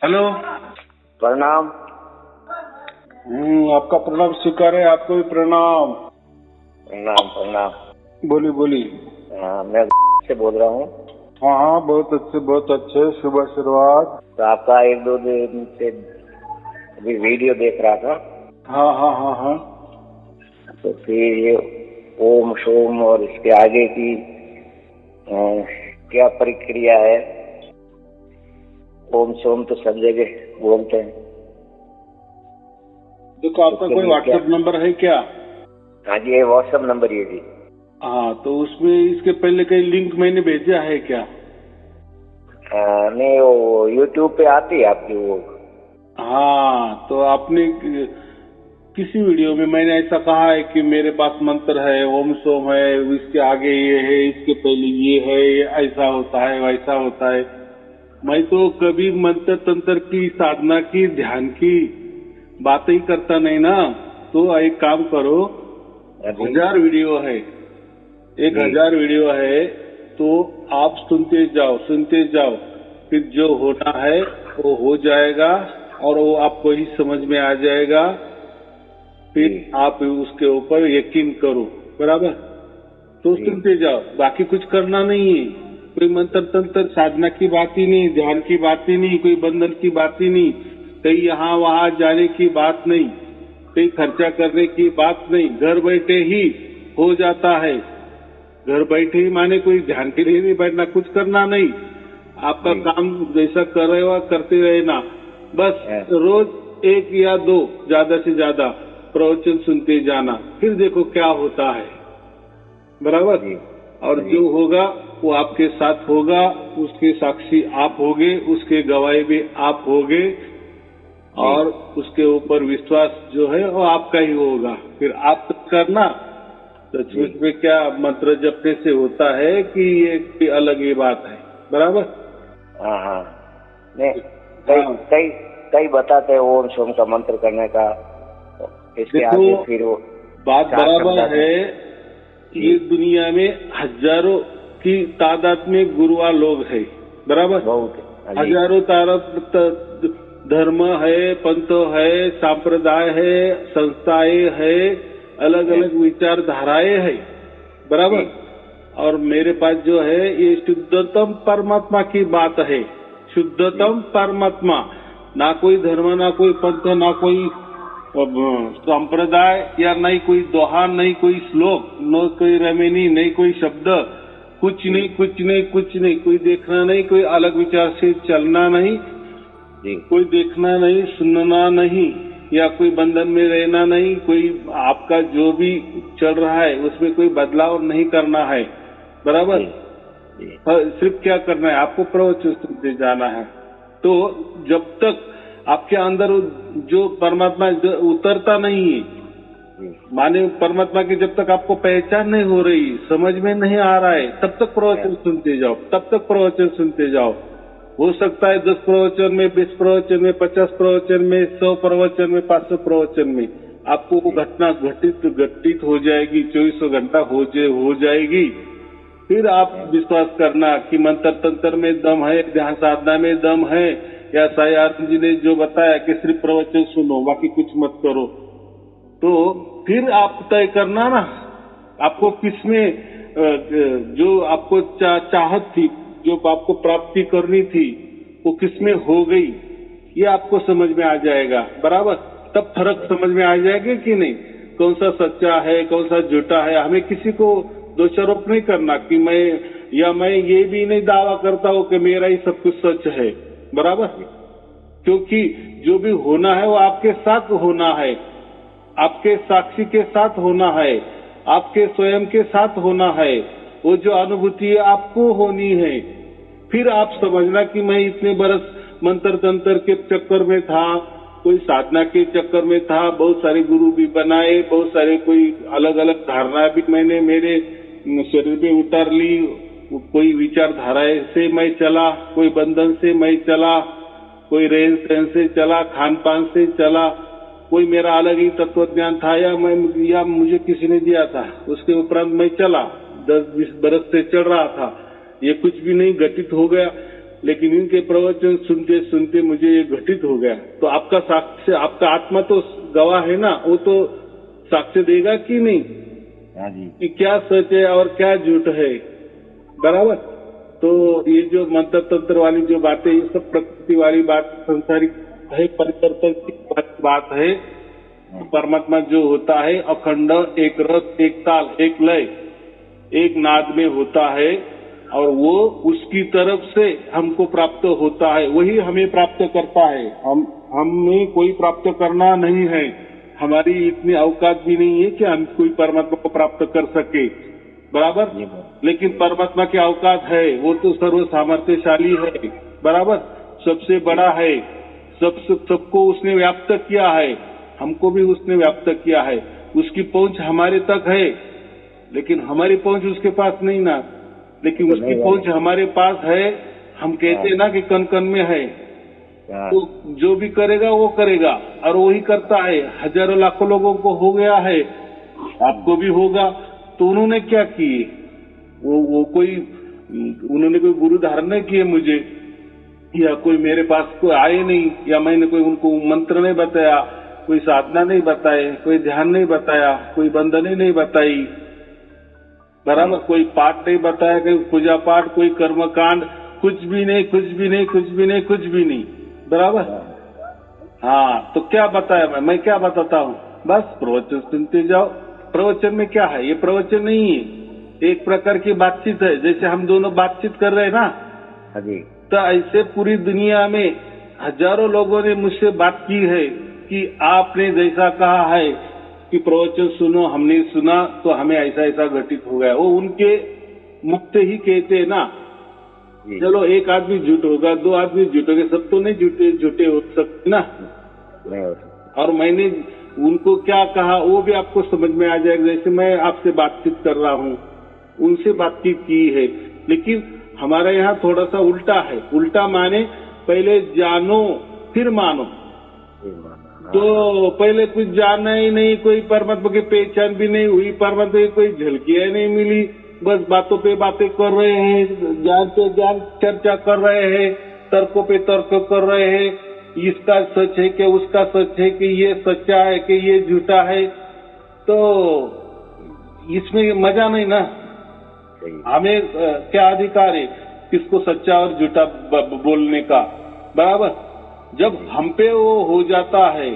Hello. प्रणाम। आपका प्रणाम स्वीकार है, आपको भी प्रणाम। प्रणाम प्रणाम। बोलिए बोलिए। मैं से बोल रहा हूँ। हाँ हाँ, बहुत अच्छे, शुभ आशीर्वाद। तो आपका एक दो दिन से अभी वीडियो देख रहा था। हाँ हाँ हाँ हाँ। तो फिर ये ओम सोम और इसके आगे की क्या प्रक्रिया है। ओम सोम तो सब जगह बोलते हैं। देखो, आपका कोई व्हाट्सएप नंबर है क्या? हाँ जी, ये व्हाट्सएप नंबर ये जी। हाँ, तो उसमें इसके पहले कई लिंक मैंने भेजा है क्या? नहीं, वो यूट्यूब पे आती है आपकी वो। हाँ, तो आपने किसी वीडियो में मैंने ऐसा कहा है कि मेरे पास मंत्र है, ओम सोम है, इसके आगे ये है, इसके पहले ये है, ये ऐसा होता है, वैसा होता है। मैं तो कभी मंत्र तंत्र की, साधना की, ध्यान की बातें ही करता नहीं ना। तो एक काम करो, 1000 वीडियो है, 1000 वीडियो है, तो आप सुनते जाओ, फिर जो होना है वो हो जाएगा और वो आपको ही समझ में आ जाएगा। फिर आप उसके ऊपर यकीन करो, बराबर? तो सुनते जाओ, बाकी कुछ करना नहीं है। कोई मंत्र तंत्र साधना की बात ही नहीं, ध्यान की बात ही नहीं, कोई बंधन की बात ही नहीं, कहीं यहाँ वहाँ जाने की बात नहीं, कहीं खर्चा करने की बात नहीं। घर बैठे ही हो जाता है। घर बैठे ही माने कोई ध्यान के लिए नहीं बैठना, कुछ करना नहीं। आपका काम जैसा कर रहे हो करते रहना। बस रोज 1 या 2 ज्यादा से ज्यादा प्रवचन सुनते जाना, फिर देखो क्या होता है, बराबर? और जो होगा वो आपके साथ होगा, उसके साक्षी आप होगे, उसके गवाही भी आप होगे, और उसके ऊपर विश्वास जो है वो आपका ही होगा। फिर आप करना। सचमुच में क्या मंत्र जपने से होता है कि ये कोई अलग ही बात है, बराबर? हाँ हाँ। नहीं, कई बताते हैं ओम सोम का मंत्र करने का। इसके आगे फिर वो बात बराबर है। ये दुनिया में हजारों की तादाद में गुरुआ लोग हैं, बराबर? हजारों धर्म है, पंथ है, संप्रदाय है, संस्थाएं है, अलग अलग विचारधाराएं है, बराबर? और मेरे पास जो है ये शुद्धतम परमात्मा की बात है। शुद्धतम परमात्मा, ना कोई धर्म, ना कोई पंथ, ना कोई संप्रदाय, या नहीं कोई दोहा, नहीं कोई श्लोक, न कोई रमेनी, नहीं कोई शब्द, कुछ नहीं कुछ नहीं कुछ नहीं। कोई देखना नहीं, कोई अलग विचार से चलना नहीं, कोई देखना नहीं, सुनना नहीं, या कोई बंधन में रहना नहीं। कोई आपका जो भी चल रहा है उसमें कोई बदलाव नहीं करना है, बराबर? सिर्फ क्या करना है, आपको प्रवचन सुनते जाना है। तो जब तक आपके अंदर जो परमात्मा उतरता नहीं है, माने परमात्मा की जब तक आपको पहचान नहीं हो रही, समझ में नहीं आ रहा है, तब तक प्रवचन सुनते जाओ, तब तक प्रवचन सुनते जाओ। हो सकता है 10 प्रवचन में, 20 प्रवचन में, 50 प्रवचन में, 100 प्रवचन में, 500 प्रवचन में आपको वो घटना घटित हो जाएगी, 24 घंटा हो जाएगी। फिर आप विश्वास करना कि मंत्र तंत्र में दम है, ध्यान साधना में दम है, या साईं आनंद जी ने जो बताया कि सिर्फ प्रवचन सुनो, बाकी कुछ मत करो। तो फिर आप तय करना ना, आपको किसमें जो आपको चाहत थी, जो आपको प्राप्ति करनी थी, वो किसमें हो गई, ये आपको समझ में आ जाएगा, बराबर? तब फर्क समझ में आ जाएगा कि नहीं, कौन सा सच्चा है, कौन सा झूठा है। हमें किसी को दोषारोप नहीं करना कि मैं ये भी नहीं दावा करता हूँ कि मेरा ही सब कुछ सच है, बराबर? क्योंकि जो भी होना है वो आपके साथ होना है, आपके साक्षी के साथ होना है, आपके स्वयं के साथ होना है। वो जो अनुभूति आपको होनी है। फिर आप समझना कि मैं इतने बरस मंत्र तंत्र के चक्कर में था, कोई साधना के चक्कर में था, बहुत सारे गुरु भी बनाए, बहुत सारे कोई अलग अलग धारणा भी मैंने मेरे शरीर पे उतार ली। कोई विचारधारा से मैं चला, कोई बंधन से मैं चला, कोई रहन सहन से चला, खान पान से चला, कोई मेरा अलग ही तत्व ज्ञान था, या मुझे किसी ने दिया था, उसके उपरांत मैं चला। 10-20 बरस से चल रहा था, ये कुछ भी नहीं घटित हो गया। लेकिन इनके प्रवचन सुनते सुनते मुझे ये घटित हो गया। तो आपका साक्ष्य, आपका आत्मा तो गवाह है ना, वो तो साक्ष्य देगा कि नहीं हाँ जी। कि क्या सच है और क्या झूठ है, बराबर। तो ये जो मंत्र तंत्र वाली जो बातें, ये सब प्रकृति वाली बात, संसारिक है, परिवर्तन की बात है। परमात्मा जो होता है अखंड, एक रस, एक ताल, एक लय, एक नाद में होता है, और वो उसकी तरफ से हमको प्राप्त होता है, वही हमें प्राप्त करता है। हमें कोई प्राप्त करना नहीं है, हमारी इतनी औकात भी नहीं है कि हम कोई परमात्मा को प्राप्त कर सके, बराबर। लेकिन परमात्मा की औकात है, वो तो सर्व सामर्थ्यशाली है, बराबर, सबसे बड़ा है, सबको उसने व्याप्त किया है, हमको भी उसने व्याप्त किया है। उसकी पहुंच हमारे तक है, लेकिन हमारी पहुंच उसके पास नहीं ना। लेकिन उसकी पहुंच हमारे पास है। हम कहते हैं ना कि कन कन में है, तो जो भी करेगा वो करेगा, और वही करता है। हजारों लाखों लोगों को हो गया है, आपको भी होगा। तो उन्होंने क्या किए, वो कोई, उन्होंने कोई गुरु धारण नहीं किए मुझे, या कोई मेरे पास कोई आए नहीं, या मैंने कोई उनको मंत्र नहीं बताया, कोई साधना नहीं बताए, कोई ध्यान नहीं बताया, कोई बंधने नहीं बताई, बराबर, कोई पाठ नहीं बताया, कोई पूजा पाठ, कोई कर्मकांड, कुछ भी नहीं, कुछ भी नहीं, कुछ भी नहीं, कुछ भी नहीं, बराबर। हाँ, तो क्या बताया मैं क्या बताता हूँ, बस प्रवचन सुनते जाओ। प्रवचन में क्या है, ये प्रवचन नहीं है, एक प्रकार की बातचीत है। जैसे हम दोनों बातचीत कर रहे हैं ना, तो ऐसे पूरी दुनिया में हजारों लोगों ने मुझसे बात की है कि आपने जैसा कहा है कि प्रवचन सुनो, हमने सुना तो हमें ऐसा ऐसा घटित हो गया। वो उनके मुख से ही कहते हैं ना। चलो एक आदमी झूठ होगा, दो आदमी झूठ होंगे, सब तो नहीं झूठे हो सकते ना। और मैंने उनको क्या कहा वो भी आपको समझ में आ जाएगा। जैसे मैं आपसे बातचीत कर रहा हूँ, उनसे बातचीत की है, लेकिन हमारे यहाँ थोड़ा सा उल्टा है। उल्टा माने पहले जानो फिर मानो। तो पहले कुछ जाना ही नहीं, कोई परमात्मा की पहचान भी नहीं हुई, परमात्मा की कोई झलकियां नहीं मिली, बस बातों पे बातें कर रहे हैं, ज्ञान पे ज्ञान चर्चा कर रहे हैं, तर्कों पे तर्क कर रहे हैं, इसका सच है कि उसका सच है, कि ये सच्चा है कि ये झूठा है। तो इसमें मजा नहीं ना। हमें क्या अधिकार है किसको सच्चा और झूठा बोलने का, बराबर। जब हम पे वो हो जाता है,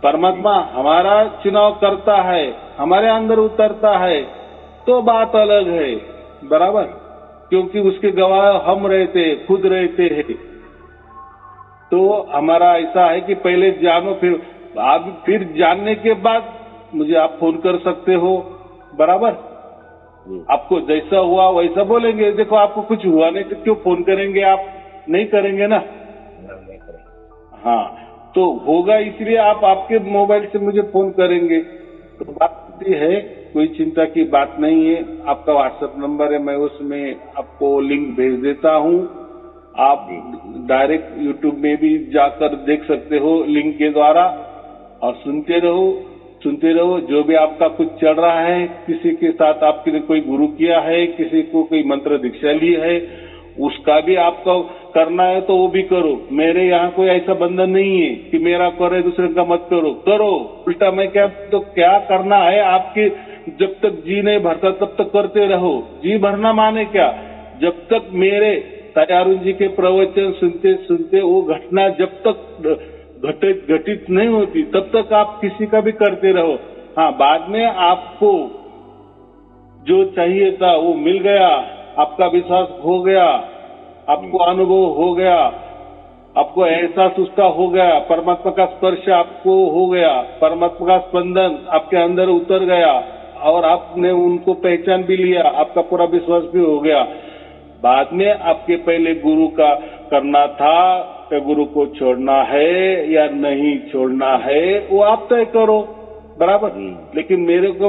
परमात्मा हमारा चुनाव करता है, हमारे अंदर उतरता है, तो बात अलग है, बराबर। क्योंकि उसके गवाह हम रहते, खुद रहते हैं। तो हमारा ऐसा है कि पहले जानो, फिर जानने के बाद मुझे आप फोन कर सकते हो, बराबर। आपको जैसा हुआ वैसा बोलेंगे। देखो आपको कुछ हुआ नहीं तो क्यों फोन करेंगे, आप नहीं करेंगे ना। हाँ, तो होगा इसलिए आप आपके मोबाइल से मुझे फोन करेंगे। तो बात है, कोई चिंता की बात नहीं है। आपका व्हाट्सएप नंबर है, मैं उसमें आपको लिंक भेज देता हूँ। आप डायरेक्ट यूट्यूब में भी जाकर देख सकते हो लिंक के द्वारा, और सुनते रहो। जो भी आपका कुछ चल रहा है, किसी के साथ आपने कोई गुरु किया है, किसी को कोई मंत्र दीक्षा ली है, उसका भी आपको करना है तो वो भी करो। मेरे यहाँ कोई ऐसा बंधन नहीं है कि मेरा करे दूसरे का मत करो। उल्टा मैं क्या करना है आपके, जब तक जी नहीं भरता तब तक करते रहो। जी भरना माने क्या, जब तक मेरे तायारुण जी के प्रवचन सुनते सुनते वो घटना जब तक घटित नहीं होती तब तक आप किसी का भी करते रहो। हाँ, बाद में आपको जो चाहिए था वो मिल गया, आपका विश्वास हो गया, आपको अनुभव हो गया, आपको एहसास उसका हो गया, परमात्मा का स्पर्श आपको हो गया, परमात्मा का स्पंदन आपके अंदर उतर गया, और आपने उनको पहचान भी लिया, आपका पूरा विश्वास भी हो गया। बाद में आपके पहले गुरु का करना था कि गुरु को छोड़ना है या नहीं छोड़ना है, वो आप तय करो, बराबर। लेकिन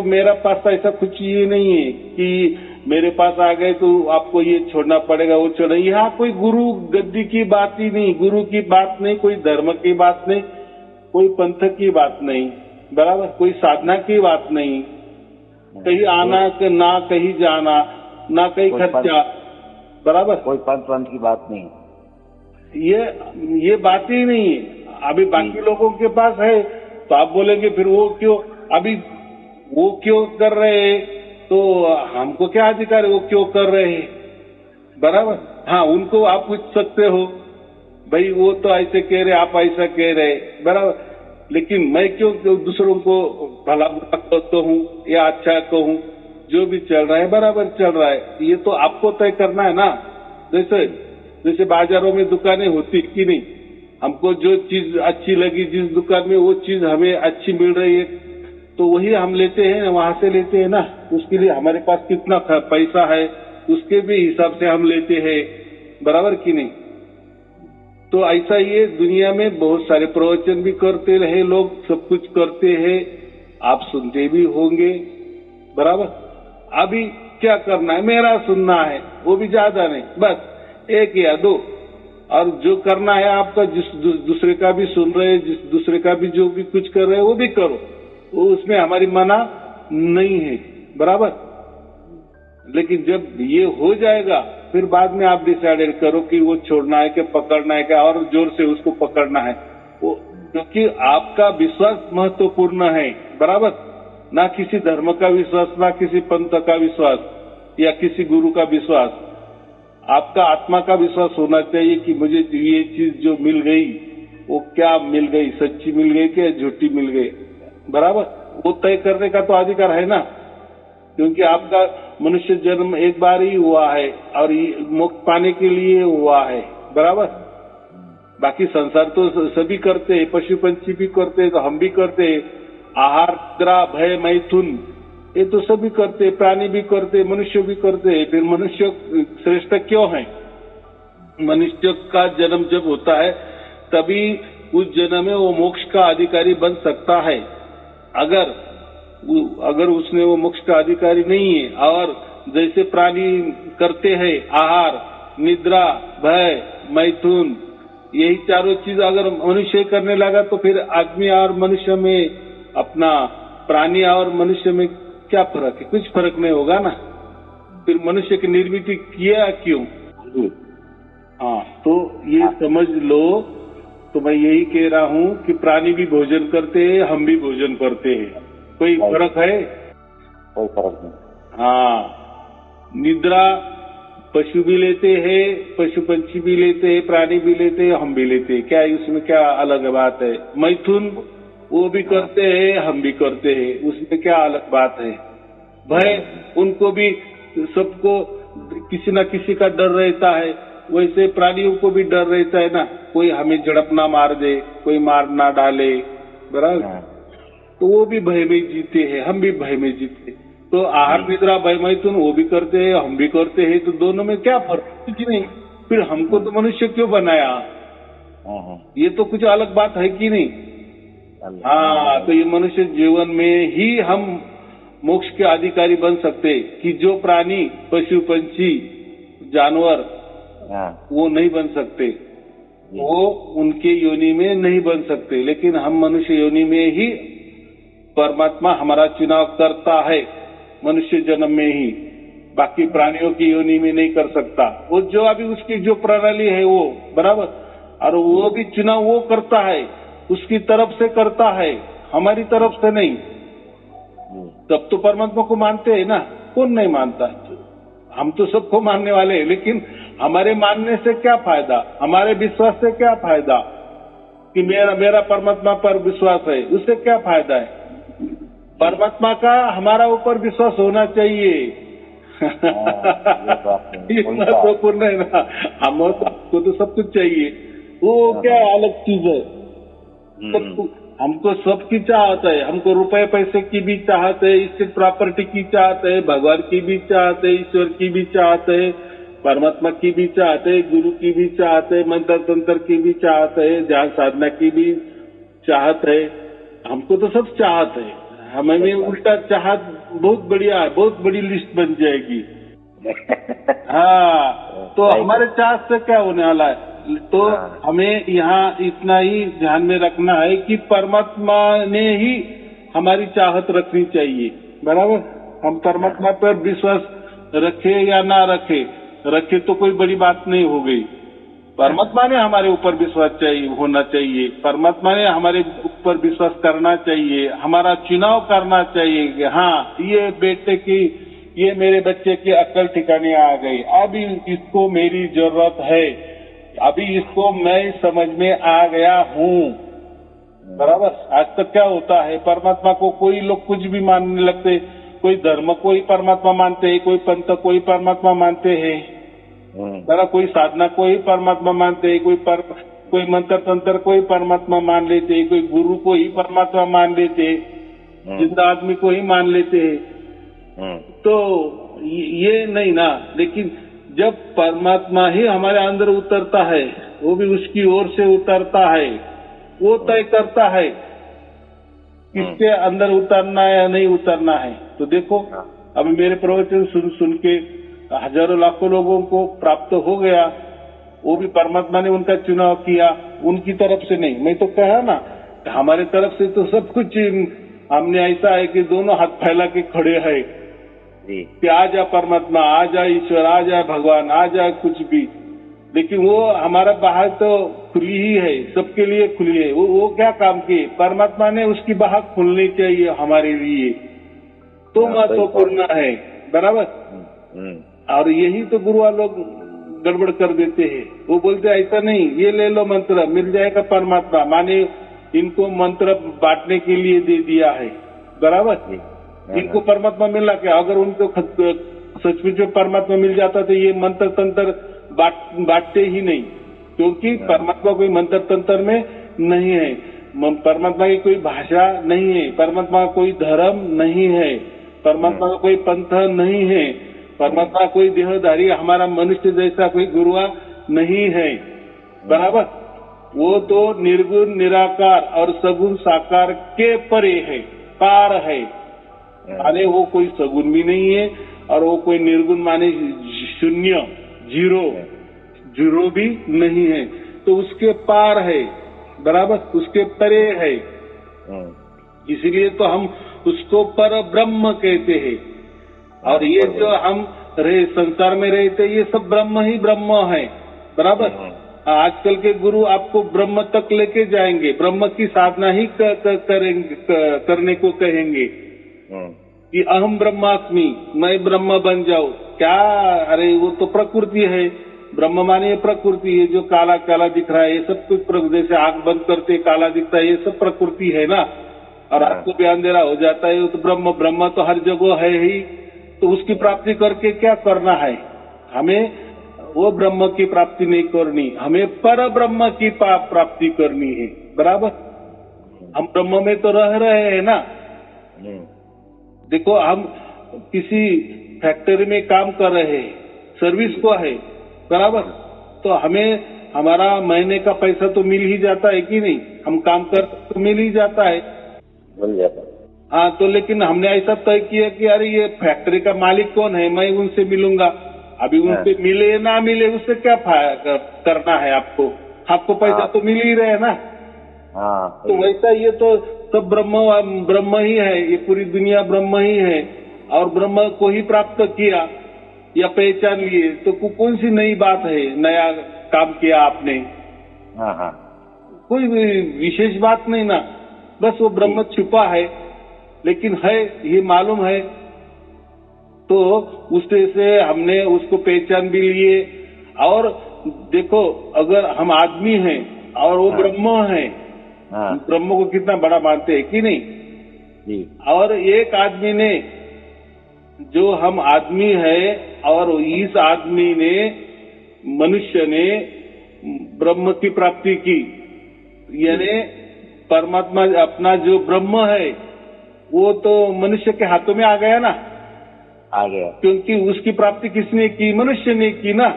मेरा पास ऐसा कुछ ये नहीं है कि मेरे पास आ गए तो आपको ये छोड़ना पड़ेगा, वो छोड़ना। यहाँ कोई गुरु गद्दी की बात ही नहीं, गुरु की बात नहीं, कोई धर्म की बात नहीं, कोई पंथ की बात नहीं, बराबर, कोई साधना की बात नहीं, कहीं आना ना कहीं जाना, ना कहीं खर्चा, बराबर, कोई पंथ की बात नहीं। ये बात ही नहीं है। अभी बाकी लोगों के पास है तो आप बोलेंगे फिर वो क्यों कर रहे हैं, तो हमको क्या अधिकार है वो क्यों कर रहे हैं, बराबर। हाँ, उनको आप पूछ सकते हो भाई वो तो ऐसे कह रहे, आप ऐसा कह रहे, बराबर। लेकिन मैं क्यों दूसरों को भला बुरा कहता हूँ या अच्छा कहूँ, जो भी चल रहा है बराबर चल रहा है, ये तो आपको तय करना है ना। जैसे बाजारों में दुकानें होती कि नहीं, हमको जो चीज अच्छी लगी, जिस दुकान में वो चीज हमें अच्छी मिल रही है तो वही हम लेते हैं, वहां से लेते हैं ना। उसके लिए हमारे पास कितना पैसा है उसके भी हिसाब से हम लेते हैं, बराबर कि नहीं। तो ऐसा ये दुनिया में बहुत सारे प्रवचन भी करते रहे लोग, सब कुछ करते हैं, आप सुनते भी होंगे, बराबर। अभी क्या करना है, मेरा सुनना है, वो भी ज्यादा नहीं, बस 1 या 2, और जो करना है आपका, जिस दूसरे का भी सुन रहे, जिस दूसरे का भी जो भी कुछ कर रहे हैं वो भी करो, वो उसमें हमारी मना नहीं है, बराबर। लेकिन जब ये हो जाएगा फिर बाद में आप डिसाइड करो कि वो छोड़ना है कि पकड़ना है, क्या और जोर से उसको पकड़ना है, वो क्योंकि आपका विश्वास महत्वपूर्ण है, बराबर। ना किसी धर्म का विश्वास, ना किसी पंथ का विश्वास या किसी गुरु का विश्वास, आपका आत्मा का विश्वास होना चाहिए कि मुझे ये चीज जो मिल गई वो क्या मिल गई, सच्ची मिल गई कि झूठी मिल गई, बराबर। वो तय करने का तो अधिकार है ना, क्योंकि आपका मनुष्य जन्म एक बार ही हुआ है और मोक्ष पाने के लिए हुआ है, बराबर। बाकी संसार तो सभी करते हैं, पशु पंछी भी करते हैं, तो हम भी करते हैं। आहार, निद्रा, भय, मैथुन, ये तो सभी करते, प्राणी भी करते, मनुष्य भी करते। फिर मनुष्य श्रेष्ठ क्यों है? मनुष्य का जन्म जब होता है तभी उस जन्म में वो मोक्ष का अधिकारी बन सकता है। अगर उसने वो मोक्ष का अधिकारी नहीं है, और जैसे प्राणी करते हैं आहार, निद्रा, भय, मैथुन, यही चारों चीज अगर मनुष्य करने लगा तो फिर आदमी और मनुष्य में, अपना प्राणी और मनुष्य में क्या फर्क है? कुछ फर्क नहीं होगा ना। फिर मनुष्य की निर्मित किया क्यों? हाँ, तो ये समझ लो। तो मैं यही कह रहा हूँ कि प्राणी भी भोजन करते हैं, हम भी भोजन करते हैं, कोई फर्क है? कोई फर्क नहीं। हाँ, निद्रा पशु भी लेते हैं, पशु पंछी भी लेते हैं, प्राणी भी लेते हैं, हम भी लेते हैं, क्या उसमें क्या अलग बात है? मैथुन वो भी करते हैं, हम भी करते हैं, उसमें क्या अलग बात है? भय, उनको भी, सबको किसी न किसी का डर रहता है, वैसे प्राणियों को भी डर रहता है ना, कोई हमें झड़प ना मार दे, कोई मार ना डाले, बराबर। तो वो भी भय में जीते हैं, हम भी भय में जीते। तो आहार, निद्रा, भय, मैथुन वो भी करते हैं, हम भी करते हैं, तो दोनों में क्या फर्क? कुछ नहीं। फिर हमको तो मनुष्य क्यों बनाया? ये तो कुछ अलग बात है कि नहीं? हाँ, तो ये मनुष्य जीवन में ही हम मोक्ष के अधिकारी बन सकते, कि जो प्राणी, पशु पंछी, जानवर वो नहीं बन सकते, वो उनके योनि में नहीं बन सकते। लेकिन हम मनुष्य योनि में ही परमात्मा हमारा चुनाव करता है, मनुष्य जन्म में ही, बाकी प्राणियों की योनि में नहीं कर सकता। वो जो अभी उसकी जो प्रणाली है वो, बराबर, और वो भी चुनाव वो करता है, उसकी तरफ से करता है, हमारी तरफ से नहीं। तब तो परमात्मा को मानते हैं ना, कौन नहीं मानता? हम तो सबको मानने वाले हैं, लेकिन हमारे मानने से क्या फायदा, हमारे विश्वास से क्या फायदा? कि मेरा परमात्मा पर विश्वास है, उससे क्या फायदा है? परमात्मा का हमारा ऊपर विश्वास होना चाहिए। इतना तो पूर्ण है ना, हमको तो सब कुछ चाहिए, वो क्या अलग चीज है? हमको सबकी चाहत है, हमको रुपए पैसे की भी चाहत है, इससे प्रॉपर्टी की चाहत है, भगवान की भी चाहत है, ईश्वर की भी चाहत है, परमात्मा की भी चाहत है, गुरु की भी चाहत है, मंत्र तंत्र की भी चाहत है, ध्यान साधना की भी चाहत है। हमको तो सब चाहत है, हमें उल्टा चाहत बहुत बढ़िया है, बहुत बड़ी लिस्ट बन जाएगी। हाँ, तो हमारे चाहत से क्या होने वाला है? तो हमें यहाँ इतना ही ध्यान में रखना है कि परमात्मा ने ही हमारी चाहत रखनी चाहिए, बराबर। हम परमात्मा पर विश्वास रखे या ना रखे तो कोई बड़ी बात नहीं हो गई, परमात्मा ने हमारे ऊपर विश्वास होना चाहिए, परमात्मा ने हमारे ऊपर विश्वास करना चाहिए, हमारा चुनाव करना चाहिए कि हाँ ये मेरे बच्चे की अक्ल ठिकाने आ गई, अभी इसको मेरी जरूरत है, अभी इसको मैं समझ में आ गया हूँ। बराबर। आज तक क्या होता है, परमात्मा को कोई लोग कुछ भी मानने लगते, कोई धर्म को ही परमात्मा मानते हैं, कोई पंथ को ही परमात्मा मानते हैं, बरा कोई साधना को ही परमात्मा मानते हैं, कोई मंत्र तंत्र को ही परमात्मा मान लेते हैं, कोई गुरु को ही परमात्मा मान लेते हैं, जिंदा आदमी को ही मान लेते हैं। तो ये नहीं ना, लेकिन जब परमात्मा ही हमारे अंदर उतरता है, वो भी उसकी ओर से उतरता है, वो तय करता है किसके अंदर उतरना है या नहीं उतरना है। तो देखो अभी मेरे प्रवचन सुन के हजारों लाखों लोगों को प्राप्त हो गया, वो भी परमात्मा ने उनका चुनाव किया, उनकी तरफ से नहीं। मैं तो कहा ना, हमारे तरफ से तो सब कुछ हमने ऐसा है कि दोनों हाथ फैला के खड़े हैं कि आ जा परमात्मा, आ जा ईश्वर, आ जा भगवान, आ जा कुछ भी। लेकिन वो हमारा बाहर तो खुली ही है, सबके लिए खुली है। वो क्या काम किए, परमात्मा ने उसकी बाहर खुलनी चाहिए हमारे लिए, तो महत्वपूर्ण है। बराबर। और यही तो गुरुआ लोग गड़बड़ कर देते हैं। वो बोलते ऐसा नहीं, ये ले लो मंत्र, मिल जाएगा परमात्मा, माने इनको मंत्र बांटने के लिए दे दिया है। बराबर। इनको परमात्मा मिला क्या? अगर उनको सचमुच में परमात्मा मिल जाता तो ये मंत्र तंत्र बांटते ही नहीं, क्योंकि परमात्मा कोई मंत्र तंत्र में नहीं है, परमात्मा की कोई भाषा नहीं है, परमात्मा का कोई धर्म नहीं है, परमात्मा का कोई पंथ नहीं है, परमात्मा कोई देहधारी हमारा मनुष्य जैसा कोई गुरुआ नहीं है। बराबर। वो तो निर्गुण निराकार और सगुण साकार के परे है, पार है। माने वो कोई सगुण भी नहीं है और वो कोई निर्गुण माने शून्य, जीरो भी नहीं है, तो उसके पार है। बराबर। उसके परे है। इसीलिए तो हम उसको पर ब्रह्म कहते हैं। और ये जो हम संसार में रहते, ये सब ब्रह्म ही ब्रह्म है। बराबर। आजकल के गुरु आपको ब्रह्म तक लेके जाएंगे, ब्रह्म की साधना ही करने को कहेंगे कि अहम ब्रह्मास्मि, मैं ब्रह्म बन जाऊं। क्या? अरे वो तो प्रकृति है। ब्रह्म माने प्रकृति है, जो काला काला दिख रहा है ये सब कुछ, जैसे आंख बंद करते काला दिखता है, ये सब प्रकृति है ना। और आपको भी अंधेरा हो जाता है, तो ब्रह्म तो हर जगह है ही। तो उसकी प्राप्ति करके क्या करना है? हमें वो ब्रह्म की प्राप्ति नहीं करनी, हमें पर ब्रह्म की प्राप्ति करनी है। बराबर। हम ब्रह्म में तो रह रहे हैं ना। देखो हम किसी फैक्ट्री में काम कर रहे हैं, सर्विस को है। बराबर। तो हमें हमारा महीने का पैसा तो मिल ही जाता है कि नहीं? हम काम कर तो मिल ही जाता है। मिल जाता है। हाँ, तो लेकिन हमने ऐसा तय किया कि अरे ये फैक्ट्री का मालिक कौन है, मैं उनसे मिलूंगा। अभी उनसे मिले या ना मिले उससे क्या करना है आपको? आपको पैसा तो मिल ही रहे ना। तो वैसा ये तो सब ब्रह्म ही है, ये पूरी दुनिया ब्रह्म ही है। और ब्रह्म को ही प्राप्त किया या पहचान लिए, तो कौन सी नई बात है, नया काम किया आपने? कोई विशेष बात नहीं ना। बस वो ब्रह्म छुपा है, लेकिन है ये मालूम है। तो उससे से हमने उसको पहचान भी लिए। और देखो, अगर हम आदमी हैं और वो ब्रह्म है, ब्रह्म को कितना बड़ा मानते हैं कि नहीं? और एक आदमी ने, जो हम आदमी है, और इस आदमी ने, मनुष्य ने ब्रह्म की प्राप्ति की, यानी परमात्मा अपना जो ब्रह्म है वो तो मनुष्य के हाथों में आ गया ना। आ गया। क्योंकि उसकी प्राप्ति किसने की? मनुष्य ने की ना।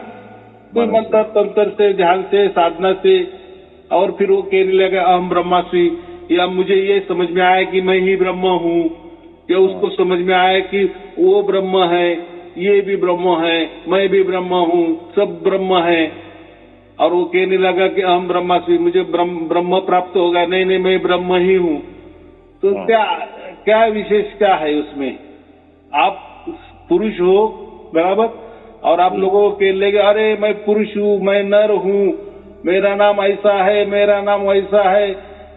कोई मंत्र तंत्र से, ध्यान से, साधना से। और फिर वो कहने लगा अहम ब्रह्मास्मि, या मुझे ये समझ में आया कि मैं ही ब्रह्म हूँ, या उसको समझ में आया कि वो ब्रह्म है, ये भी ब्रह्म है, मैं भी ब्रह्म हूँ, सब ब्रह्म है। और वो कहने लगा कि अहम ब्रह्मास्मि, मुझे ब्रह्म प्राप्त होगा। नहीं, मैं ब्रह्म ही हूँ। तो क्या विशेष क्या है उसमें? आप पुरुष हो। बराबर। और आप लोगों को कहने लगे अरे मैं पुरुष हूँ, मैं नर हूँ, मेरा नाम ऐसा है, मेरा नाम वैसा है,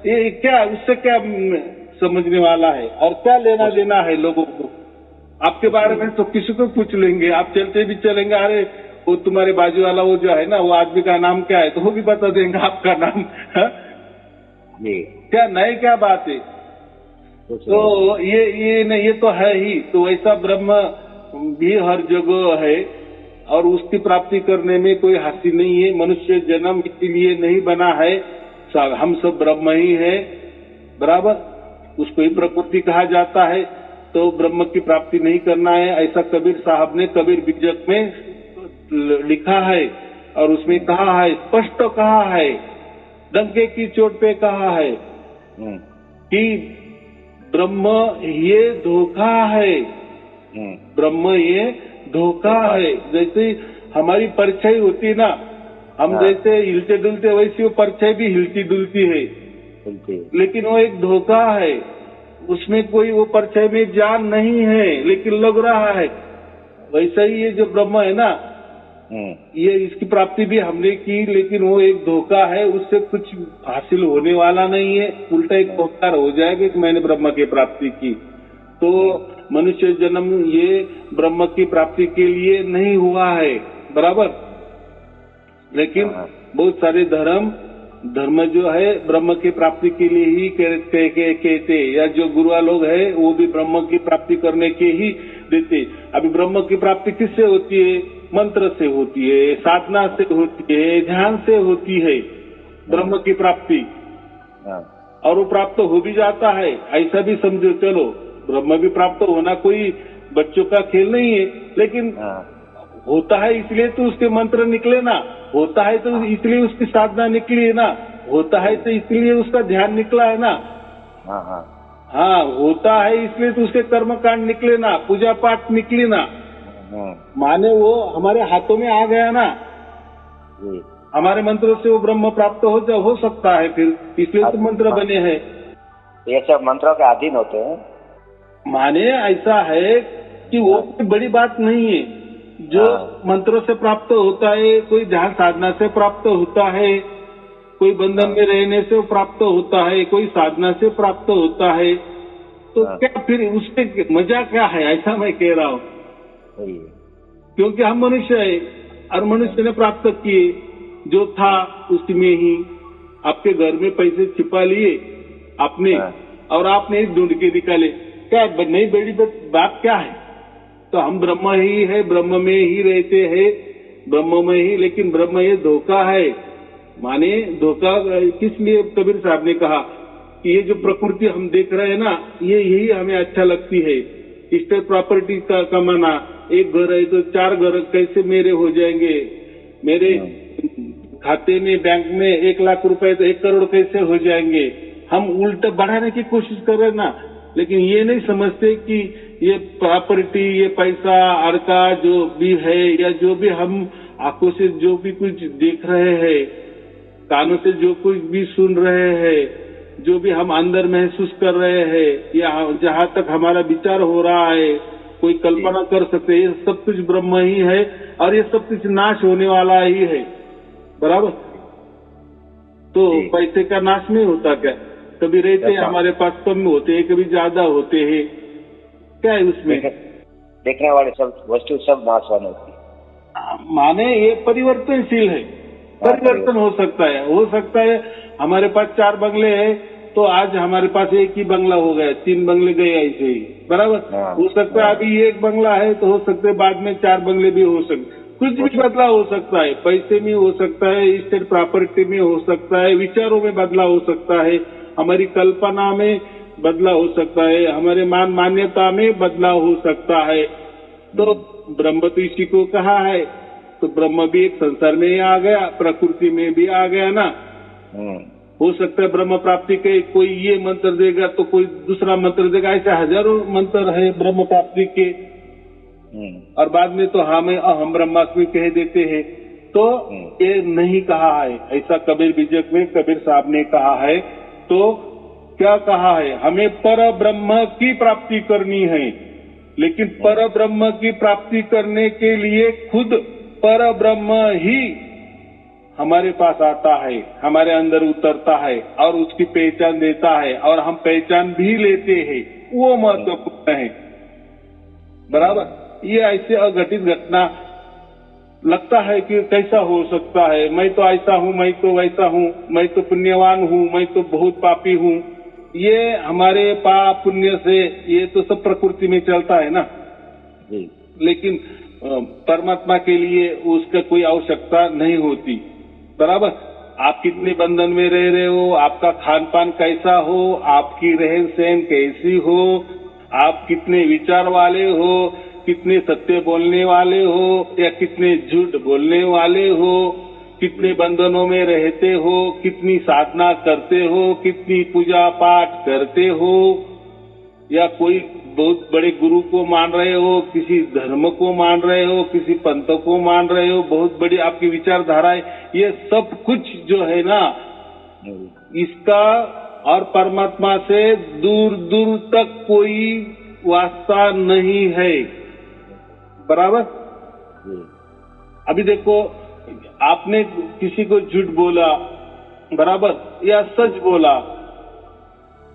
ये क्या, उससे क्या समझने वाला है और क्या लेना देना है लोगों को? आपके बारे में तो किसी को पूछ लेंगे, आप चलते भी चलेंगे, अरे वो तुम्हारे बाजू वाला वो जो है ना, वो आदमी का नाम क्या है, तो वो भी बता देंगे आपका नाम। जी क्या नए क्या बात है? तो ये तो है ही। तो ऐसा ब्रह्म भी हर जगह है और उसकी प्राप्ति करने में कोई हासिल नहीं है। मनुष्य जन्म इसीलिए नहीं बना है, हम सब ब्रह्म ही है, बराबर। उसको ही प्रकृति कहा जाता है। तो ब्रह्म की प्राप्ति नहीं करना है, ऐसा कबीर साहब ने कबीर बीजक में लिखा है और उसमें कहा है, स्पष्ट कहा है, डंके की चोट पे कहा है कि ब्रह्म ये धोखा है, ब्रह्म ये धोखा है। जैसे हमारी परछाई होती ना, हम जैसे हिलते डुलते वैसी वो परछाई भी हिलती डुलती है, लेकिन वो एक धोखा है, उसमें कोई वो परछाई में जान नहीं है लेकिन लग रहा है। वैसा ही ये जो ब्रह्म है ना, ये इसकी प्राप्ति भी हमने की लेकिन वो एक धोखा है, उससे कुछ हासिल होने वाला नहीं है, उल्टा एक धोखा हो जाएगा कि मैंने ब्रह्म की प्राप्ति की। तो मनुष्य जन्म ये ब्रह्म की प्राप्ति के लिए नहीं हुआ है, बराबर। लेकिन बहुत सारे धर्म जो है ब्रह्म की प्राप्ति के लिए ही कहते, या जो गुरुआ लोग है वो भी ब्रह्म की प्राप्ति करने के ही देते। अभी ब्रह्म की प्राप्ति किससे होती है? मंत्र से होती है, साधना से होती है, ध्यान से होती है ब्रह्म की प्राप्ति, और वो प्राप्त हो भी जाता है। ऐसा भी समझो, चलो ब्रह्म भी प्राप्त होना कोई बच्चों का खेल नहीं है, लेकिन होता है इसलिए तो उसके मंत्र निकले ना, होता है तो इसलिए उसकी साधना निकली है ना, होता है तो इसलिए उसका ध्यान निकला है ना, हाँ होता है इसलिए तो उसके कर्म कांड निकले ना, पूजा पाठ निकली ना, माने वो हमारे हाथों में आ गया ना, हमारे मंत्रों से वो ब्रह्म प्राप्त हो सकता है, फिर इसलिए तो मंत्र बने हैं। ये सब मंत्रों के अधीन होते हैं। माने ऐसा है कि वो कोई बड़ी बात नहीं है, जो मंत्रों से प्राप्त होता है, कोई ध्यान साधना से प्राप्त होता है, कोई बंधन में रहने से प्राप्त होता है, कोई साधना से प्राप्त होता है, तो क्या फिर उसके मजा क्या है, ऐसा मैं कह रहा हूँ। क्योंकि हम मनुष्य है और मनुष्य ने प्राप्त किए, जो था उसमें ही। आपके घर में पैसे छिपा लिए आपने और आपने ढूंढ के निकाले, क्या नहीं बड़ी बात क्या है? तो हम ब्रह्म ही है, ब्रह्म में ही रहते हैं, ब्रह्म में ही, लेकिन ब्रह्म ये धोखा है। माने धोखा किस लिए? कबीर साहब ने कहा कि ये जो प्रकृति हम देख रहे हैं ना, ये यही हमें अच्छा लगती है। स्टेट प्रॉपर्टी का कमाना, एक घर है तो 4 घर कैसे मेरे हो जाएंगे, मेरे खाते में बैंक में 1 लाख रुपए तो 1 करोड़ कैसे हो जाएंगे। हम उल्टा बढ़ाने की कोशिश कर रहे हैं ना, लेकिन ये नहीं समझते कि ये प्रॉपर्टी, ये पैसा अड़का जो भी है, या जो भी हम आंखों से जो भी कुछ देख रहे हैं, कानों से जो कुछ भी सुन रहे हैं, जो भी हम अंदर महसूस कर रहे हैं, या जहाँ तक हमारा विचार हो रहा है, कोई कल्पना कर सकते हैं, ये सब कुछ ब्रह्म ही है और ये सब कुछ नाश होने वाला ही है, बराबर। तो पैसे का नाश नहीं होता क्या? कभी रहते हमारे पास कम होते हैं, कभी ज्यादा होते हैं, क्या है उसमें? देखने वाले सब वस्तु सब नाशवान होती है। माने ये परिवर्तनशील है, परिवर्तन हो सकता है। हमारे पास 4 बंगले हैं तो आज हमारे पास एक ही बंगला हो गया, 3 बंगले गए ऐसे ही, बराबर। हो सकता है अभी 1 बंगला है तो हो सकता है बाद में 4 बंगले भी हो सकते, कुछ भी बदलाव हो सकता है। पैसे में हो सकता है, स्टेट प्रॉपर्टी में हो सकता है, विचारों में बदलाव हो सकता है, हमारी कल्पना में बदलाव हो सकता है, हमारे मान्यता में बदलाव हो सकता है। तो ब्रह्म तो इसी को कहा है, तो ब्रह्म भी एक संसार में ही आ गया, प्रकृति में भी आ गया ना। हो सकता है ब्रह्म प्राप्ति के कोई ये मंत्र देगा तो कोई दूसरा मंत्र देगा, ऐसे हजारों मंत्र है ब्रह्म प्राप्ति के, और बाद में तो हम ब्रह्मास्मि कह देते हैं। तो ये नहीं कहा है ऐसा कबीर बीजक में कबीर साहब ने कहा है। तो क्या कहा है? हमें पर ब्रह्म की प्राप्ति करनी है, लेकिन पर ब्रह्म की प्राप्ति करने के लिए खुद पर ब्रह्म ही हमारे पास आता है, हमारे अंदर उतरता है और उसकी पहचान देता है और हम पहचान भी लेते हैं, वो महत्वपूर्ण है। बराबर। ये ऐसे अघटित घटना लगता है कि कैसा हो सकता है, मैं तो ऐसा हूँ, मैं तो वैसा हूँ, मैं तो पुण्यवान हूँ, मैं तो बहुत पापी हूँ। ये हमारे पाप पुण्य से ये तो सब प्रकृति में चलता है ना जी। लेकिन परमात्मा के लिए उसका कोई आवश्यकता नहीं होती। बराबर। आप कितने बंधन में रह रहे हो, आपका खान पान कैसा हो, आपकी रहन सहन कैसी हो, आप कितने विचार वाले हो, कितने सत्य बोलने वाले हो या कितने झूठ बोलने वाले हो, कितने बंधनों में रहते हो, कितनी साधना करते हो, कितनी पूजा पाठ करते हो, या कोई बहुत बड़े गुरु को मान रहे हो, किसी धर्म को मान रहे हो, किसी पंथ को मान रहे हो, बहुत बड़ी आपकी विचारधारा है। ये सब कुछ जो है ना, इसका और परमात्मा से दूर दूर तक कोई वास्ता नहीं है। बराबर। अभी देखो, आपने किसी को झूठ बोला, बराबर, या सच बोला,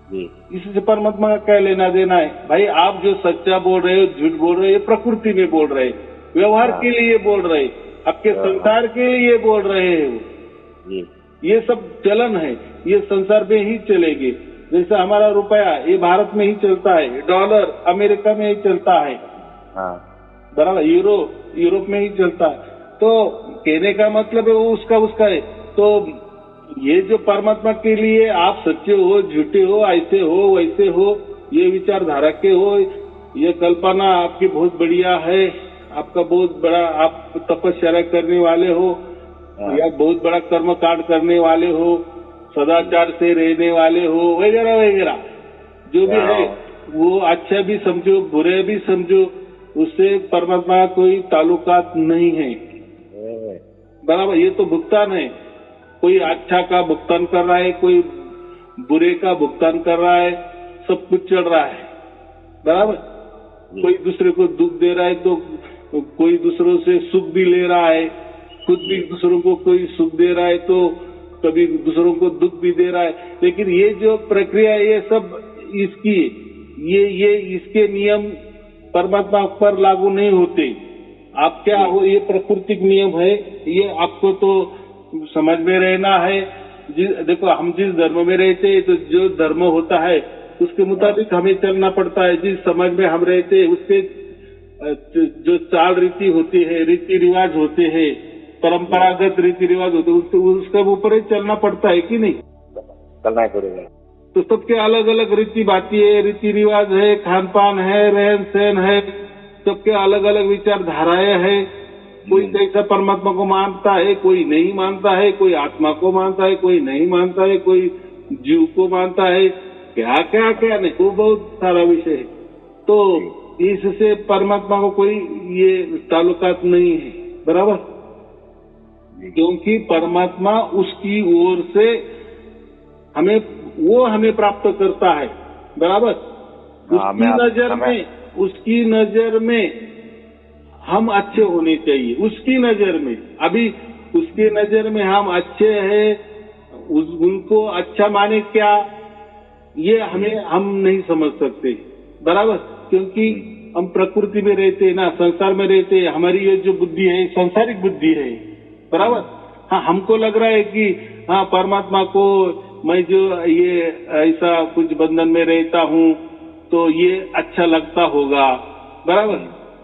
इससे परमात्मा का क्या लेना देना है? भाई आप जो सच्चा बोल रहे हो, झूठ बोल रहे हो, ये प्रकृति में बोल रहे, व्यवहार के लिए बोल रहे, आपके संसार के लिए बोल रहे हो। ये सब चलन है, ये संसार में ही चलेगी। जैसे हमारा रुपया ये भारत में ही चलता है, डॉलर अमेरिका में ही चलता है, बराबर, यूरोप में ही चलता है। तो कहने का मतलब है वो उसका है। तो ये जो परमात्मा के लिए आप सच्चे हो, झूठे हो, ऐसे हो, वैसे हो, ये विचारधारा के हो, ये कल्पना आपकी बहुत बढ़िया है, आपका बहुत बड़ा, आप तपस्या करने वाले हो या बहुत बड़ा कर्म कांड करने वाले हो, सदाचार से रहने वाले हो, वगैरह वगैरह, जो भी है वो अच्छा भी समझो, बुरे भी समझो, उससे परमात्मा का कोई ताल्लुकात नहीं है। बराबर। ये तो भुगतान है, कोई अच्छा का भुगतान कर रहा है, कोई बुरे का भुगतान कर रहा है, सब कुछ चल रहा है। बराबर। कोई दूसरे को दुख दे रहा है तो कोई दूसरों से सुख भी ले रहा है, खुद भी दूसरों को कोई सुख दे रहा है तो कभी दूसरों को दुख भी दे रहा है। लेकिन ये जो प्रक्रिया, ये सब इसकी ये इसके नियम परमात्मा पर लागू नहीं होते। आप क्या हो, ये प्राकृतिक नियम है, ये आपको तो समझ में रहना है। देखो, हम जिस धर्म में रहते हैं, तो जो धर्म होता है उसके मुताबिक हमें चलना पड़ता है। जिस समाज में हम रहते हैं उसके जो चाल रीति होती है, रीति रिवाज होते हैं, परंपरागत रीति रिवाज होते हैं, उसके ऊपर ही चलना पड़ता है कि नहीं? चलना पड़ेगा। तो सबके अलग अलग रीति बाती है, रीति रिवाज है, खान पान है, रहन सहन है, सबके अलग अलग विचारधाराएं है। कोई कैसा परमात्मा को मानता है, कोई नहीं मानता है, कोई आत्मा को मानता है, कोई नहीं मानता है, कोई जीव को मानता है, क्या क्या क्या नहीं, वो बहुत सारा विषय है। तो इससे परमात्मा को कोई ये ताल्लुकात नहीं है। बराबर। क्योंकि परमात्मा उसकी ओर से हमें प्राप्त करता है। बराबर। उसकी नजर में हम अच्छे होने चाहिए, उसकी नजर में। अभी उसकी नजर में हम अच्छे हैं, उनको अच्छा माने क्या, ये हम नहीं समझ सकते। बराबर। क्योंकि हम प्रकृति में रहते हैं ना, संसार में रहते हैं, हमारी ये जो बुद्धि है सांसारिक बुद्धि है। बराबर। हाँ, हमको लग रहा है कि हाँ, परमात्मा को मैं जो ये ऐसा कुछ बंधन में रहता हूँ तो ये अच्छा लगता होगा। बराबर।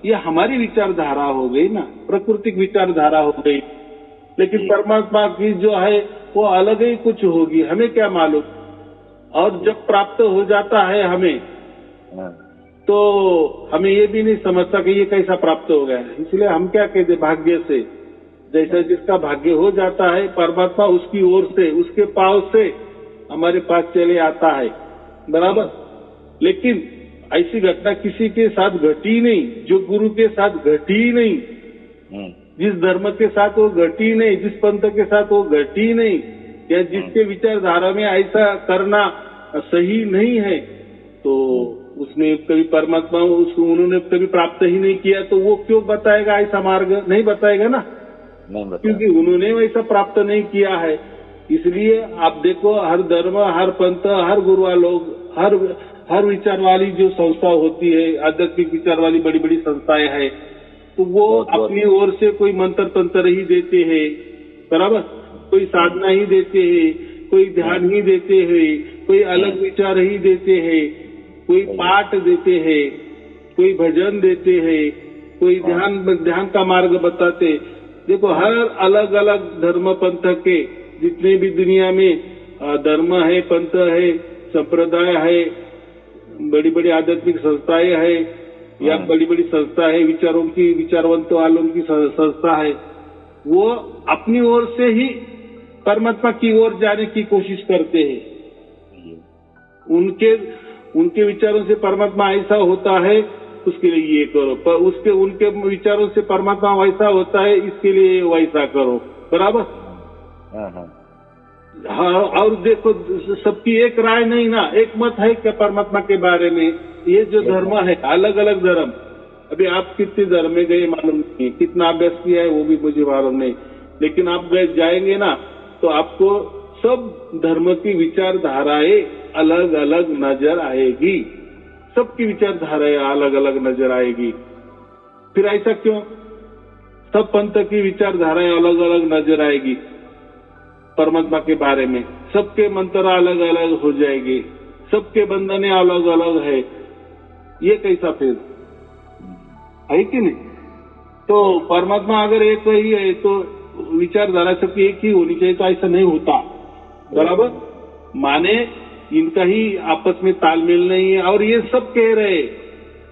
ये हमारी विचारधारा हो गई ना, प्राकृतिक विचारधारा हो गई। लेकिन परमात्मा की जो है वो अलग ही कुछ होगी, हमें क्या मालूम। और जब प्राप्त हो जाता है हमें, तो हमें ये भी नहीं समझता कि ये कैसा प्राप्त हो गया है। इसलिए हम क्या कहते, भाग्य से, जैसा जिसका भाग्य हो जाता है, परमात्मा उसकी ओर से, उसके पाव से हमारे पास चले आता है। बराबर। लेकिन ऐसी घटना किसी के साथ घटी नहीं, जो गुरु के साथ घटी नहीं, जिस धर्म के साथ वो घटी नहीं, जिस पंथ के साथ वो घटी नहीं, या जिसके विचारधारा में ऐसा करना सही नहीं है, तो उसने कभी परमात्मा उन्होंने कभी प्राप्त ही नहीं किया, तो वो क्यों बताएगा ऐसा मार्ग? नहीं बताएगा ना। नहीं बताया। क्योंकि उन्होंने वैसा प्राप्त नहीं किया है। इसलिए आप देखो, हर धर्म, हर पंथ, हर गुरुआ लोग, हर विचार वाली जो संस्था होती है, आध्यात्मिक विचार वाली बड़ी बड़ी संस्थाएं हैं, तो वो अपनी ओर से कोई मंत्र तंत्र ही देते हैं, बराबर, कोई साधना ही देते हैं, कोई ध्यान ही देते हैं, कोई अलग विचार ही देते हैं, कोई पाठ देते हैं, कोई भजन देते हैं, कोई ध्यान का मार्ग बताते। देखो, हर अलग अलग धर्म पंथ के जितने भी दुनिया में धर्म है, पंथ है, संप्रदाय है, बड़ी बड़ी आध्यात्मिक संस्थाएं है, या बड़ी बड़ी संस्था है, विचारवंत वालों की संस्था है, वो अपनी ओर से ही परमात्मा की ओर जाने की कोशिश करते हैं। उनके विचारों से परमात्मा ऐसा होता है, उसके लिए ये करो, पर उनके विचारों से परमात्मा वैसा होता है, इसके लिए वैसा करो, बराबर। हाँ, और देखो, सबकी एक राय नहीं ना, एक मत है क्या परमात्मा के बारे में? ये जो धर्म है, अलग अलग धर्म, अभी आप कितने धर्म में गए मालूम नहीं, कितना अभ्यास किया है वो भी मुझे मालूम नहीं, लेकिन आप जाएंगे ना तो आपको सब धर्म की विचारधाराएं अलग अलग नजर आएगी, सबकी विचारधाराएं अलग अलग नजर आएगी। फिर ऐसा क्यों? सब पंथ की विचारधाराएं अलग अलग नजर आएगी परमात्मा के बारे में, सबके मंत्र अलग अलग हो जाएंगे, सबके बंधने अलग अलग है। ये कैसा फिर है कि नहीं? तो परमात्मा अगर एक ही है तो विचारधारा सबकी एक ही होनी चाहिए, तो ऐसा नहीं होता, बराबर। माने इनका ही आपस में तालमेल नहीं है, और ये सब कह रहे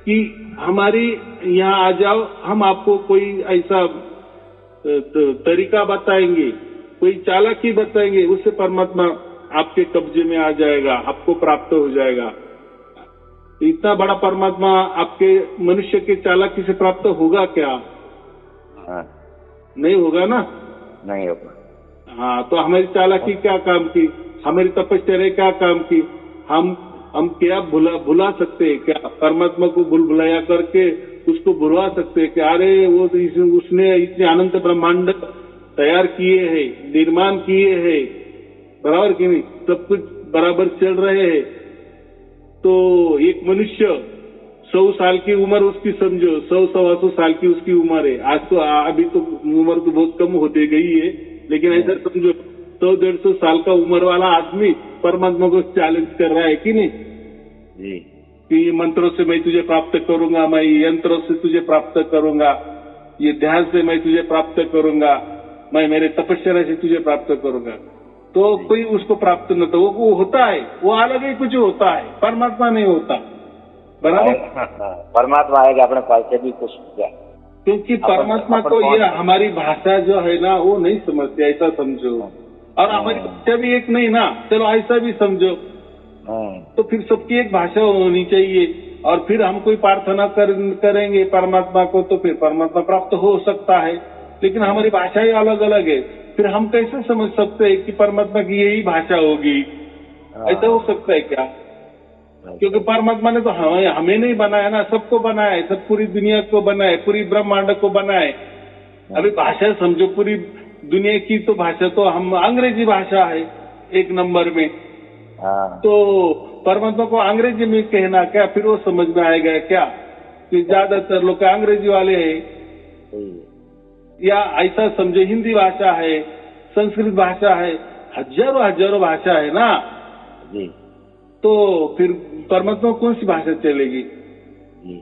कि हमारी यहाँ आ जाओ, हम आपको कोई ऐसा तरीका बताएंगे, कोई चालाकी बताएंगे, उससे परमात्मा आपके कब्जे में आ जाएगा, आपको प्राप्त हो जाएगा। इतना बड़ा परमात्मा आपके मनुष्य के चालाकी से प्राप्त होगा क्या? नहीं होगा ना, नहीं होगा। हाँ, तो हमारी चालाकी क्या काम की, हमारी तपस्या क्या काम की? हम क्या भुला सकते हैं क्या? परमात्मा को भुलाया करके उसको भुला सकते हैं क्या? अरे वो तो उसने इतने अनंत ब्रह्मांड तैयार किए हैं, निर्माण किए हैं, बराबर कि नहीं? सब कुछ बराबर चल रहे हैं। तो एक मनुष्य 100 साल की उम्र उसकी समझो, 100-125 साल की उसकी उम्र है। आज तो अभी तो उम्र तो बहुत कम होते गई है, लेकिन ऐसा समझो 100-150 साल का उम्र वाला आदमी परमात्मा को चैलेंज कर रहा है कि नहीं जी? कि ये मंत्रों से मैं तुझे प्राप्त करूंगा, मैं यंत्रों से तुझे प्राप्त करूंगा, ये ध्यान से मैं तुझे प्राप्त करूंगा, मैं मेरे तपस्या से तुझे प्राप्त करूंगा। तो कोई उसको प्राप्त न, तो वो होता है, वो अलग ही कुछ होता है, परमात्मा नहीं होता, बराबर। परमात्मा आएगा अपने पास से भी कुछ, क्योंकि परमात्मा को ये हमारी भाषा जो है ना वो नहीं समझते, ऐसा समझो। और हमारी भाषा भी एक नहीं ना, चलो ऐसा भी समझो। तो फिर सबकी एक भाषा होनी चाहिए, और फिर हम कोई प्रार्थना करेंगे परमात्मा को, तो फिर परमात्मा प्राप्त हो सकता है। लेकिन हमारी भाषा ही अलग अलग है, फिर हम कैसे समझ सकते हैं कि परमात्मा की यही भाषा होगी? ऐसा हो सकता है क्या? क्योंकि परमात्मा ने तो हमें नहीं बनाया ना, सबको बनाया है, सब पूरी दुनिया को बनाया, पूरी ब्रह्मांड को बनाया। अभी भाषा समझो, पूरी दुनिया की तो भाषा तो हम अंग्रेजी भाषा है एक नंबर में। तो परमात्मा को अंग्रेजी में कहना क्या, फिर वो समझ में आएगा क्या कि ज्यादातर लोग अंग्रेजी वाले हैं? या ऐसा समझो हिंदी भाषा है, संस्कृत भाषा है, हजारों भाषा है ना जी। तो फिर परमात्मा कौन सी भाषा चलेगी जी?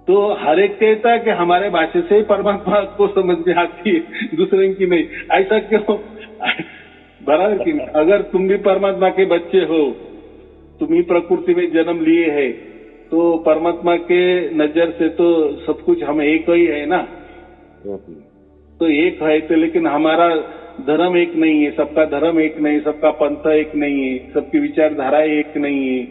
तो हर एक कहता है कि हमारे भाषा से ही परमात्मा को समझ में आती है, दूसरे की नहीं। ऐसा क्यों? बराबर कि नहीं? अगर तुम भी परमात्मा के बच्चे हो, तुम ही प्रकृति में जन्म लिए है, तो परमात्मा के नजर से तो सब कुछ हम एक ही है ना। तो एक है तो, लेकिन हमारा धर्म एक नहीं है, सबका धर्म एक नहीं, सबका पंथ एक नहीं है, सबकी विचारधारा एक नहीं है,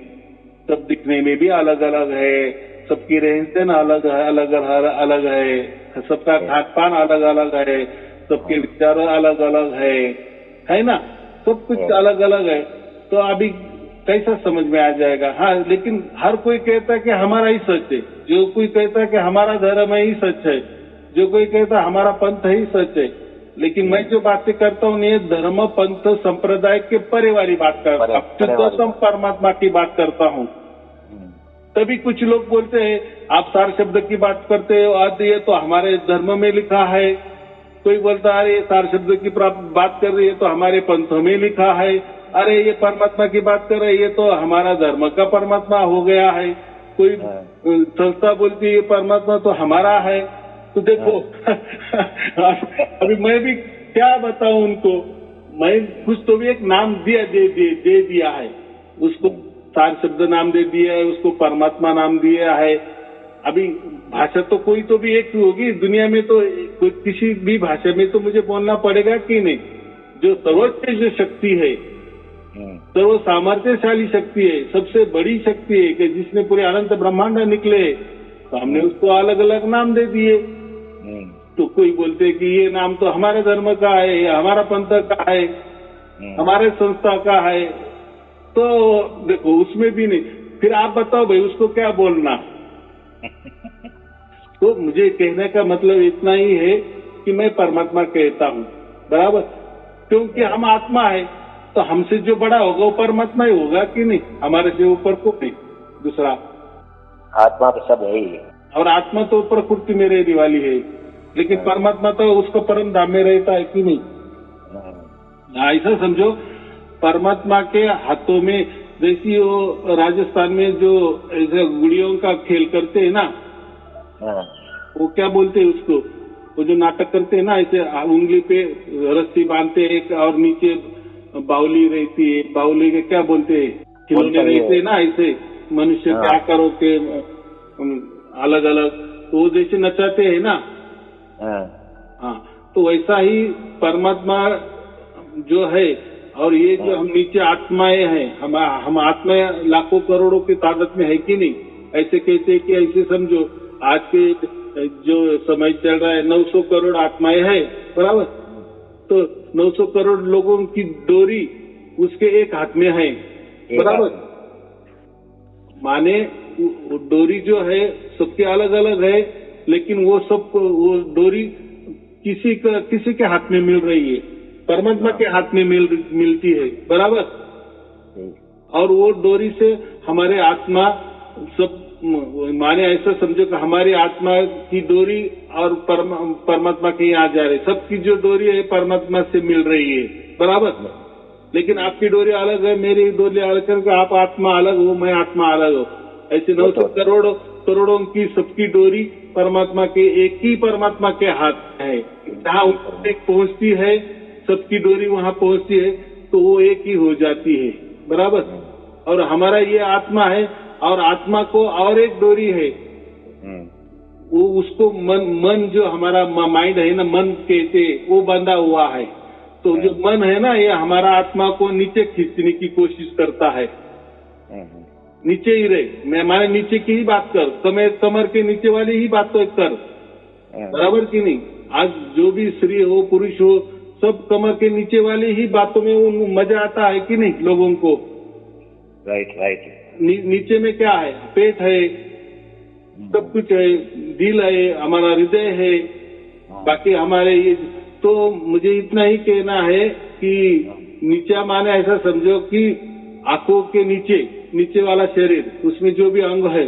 सब दिखने में भी अलग अलग है, सबकी रहन सहन अलग अलग है, सबका खान पान अलग अलग है, सबके विचार अलग अलग है ना? सब कुछ अलग अलग है। तो अभी कैसा समझ में आ जाएगा? हाँ, लेकिन हर कोई कहता है कि हमारा ही सच है, जो कोई कहता है कि हमारा धर्म ही सच है, जो कोई कहता है हमारा पंथ ही सच है, लेकिन मैं जो बातें करता हूँ ये धर्म पंथ संप्रदाय के परे वाली बात करता हूँ, शुद्धतम परमात्मा की बात करता हूँ। तभी कुछ लोग बोलते हैं आप सार शब्द की बात करते हो, आदि ये तो हमारे धर्म में लिखा है। कोई बोलता है अरे सार शब्द की बात कर रही है तो हमारे पंथ में लिखा है। अरे ये परमात्मा की बात कर रही है तो हमारा धर्म का परमात्मा हो गया है। कोई संस्था बोलती है परमात्मा तो हमारा है। तो देखो अभी मैं भी क्या बताऊं उनको, मैं कुछ तो भी एक नाम दे दिया है, उसको सार शब्द नाम दे दिया है, उसको परमात्मा नाम दिया है। अभी भाषा तो कोई तो भी एक होगी दुनिया में, तो किसी भी भाषा में तो मुझे बोलना पड़ेगा कि नहीं। जो सर्वोच्च जो शक्ति है, सर्व सामर्थ्यशाली शक्ति है, सबसे बड़ी शक्ति है कि जिसने पूरे अनंत ब्रह्मांड निकले, तो हमने उसको अलग अलग नाम दे दिए। तो कोई बोलते कि ये नाम तो हमारे धर्म का है, हमारा पंथ का है, हमारे संस्था का है। तो देखो उसमें भी नहीं, फिर आप बताओ भाई उसको क्या बोलना। तो मुझे कहने का मतलब इतना ही है कि मैं परमात्मा कहता हूँ, बराबर, क्योंकि हम आत्मा है, तो हमसे जो बड़ा होगा वो परमात्मा ही होगा कि नहीं, हमारे से ऊपर को नहीं दूसरा। आत्मा तो सब है ही, और आत्मा तो प्रकृति में रहने वाली है, लेकिन परमात्मा तो उसको परम धाम में रहता है कि नहीं। ऐसा समझो, परमात्मा के हाथों में, जैसी वो राजस्थान में जो ऐसे गुड़ियों का खेल करते हैं ना, वो क्या बोलते हैं उसको, वो जो नाटक करते हैं ना, ऐसे उंगली पे रस्सी बांधते हैं और नीचे बावली रहती है, बावली के क्या बोलते हैं, खिलौने रहते हैं ना, ऐसे मनुष्य के आकारों के अलग अलग, तो वो जैसे नचाते हैं ना। हाँ, तो वैसा ही परमात्मा जो है, और ये जो हम नीचे आत्माएं हैं, हम आत्माएं लाखों करोड़ों की तादाद में है कि नहीं। ऐसे कहते हैं कि ऐसे समझो, आज के जो समय चल रहा है 900 करोड़ आत्माएं हैं, बराबर, तो 900 करोड़ लोगों की डोरी उसके एक हाथ में है, बराबर। माने वो डोरी जो है सबके अलग अलग है, लेकिन वो सब वो डोरी किसी के हाथ में मिल रही है, परमात्मा के हाथ में मिलती है, बराबर। और वो डोरी से हमारे आत्मा सब, माने ऐसा समझो कि हमारी आत्मा की डोरी और परमात्मा के यहाँ जा रही, सबकी जो डोरी है परमात्मा से मिल रही है, बराबर। लेकिन आपकी डोरी अलग है, मेरी डोरी अलग है, आप आत्मा अलग हो, मैं आत्मा अलग हो। ऐसे 900 करोड़ों की सबकी डोरी परमात्मा के, एक ही परमात्मा के हाथ है। जहाँ एक पहुंचती है, सबकी डोरी वहाँ पहुंचती है, तो वो एक ही हो जाती है, बराबर। और हमारा ये आत्मा है, और आत्मा को और एक डोरी है, वो उसको मन जो हमारा माइंड है ना, मन कहते, वो बंधा हुआ है। तो जो मन है ना, ये हमारा आत्मा को नीचे खींचने की कोशिश करता है, नीचे ही रहे। मैं हमारे नीचे की ही बात कर, कमर के नीचे वाली ही बात तो कर, बराबर कि नहीं। आज जो भी स्त्री हो पुरुष हो, सब कमर के नीचे वाली ही बातों में उन मजा आता है कि नहीं लोगों को। राइट। नीचे में क्या है, पेट है, सब कुछ है, दिल है, हमारा हृदय है, बाकी हमारे ये। तो मुझे इतना ही कहना है कि नीचा माने ऐसा समझो कि आंखों के नीचे वाला शरीर, उसमें जो भी अंग है,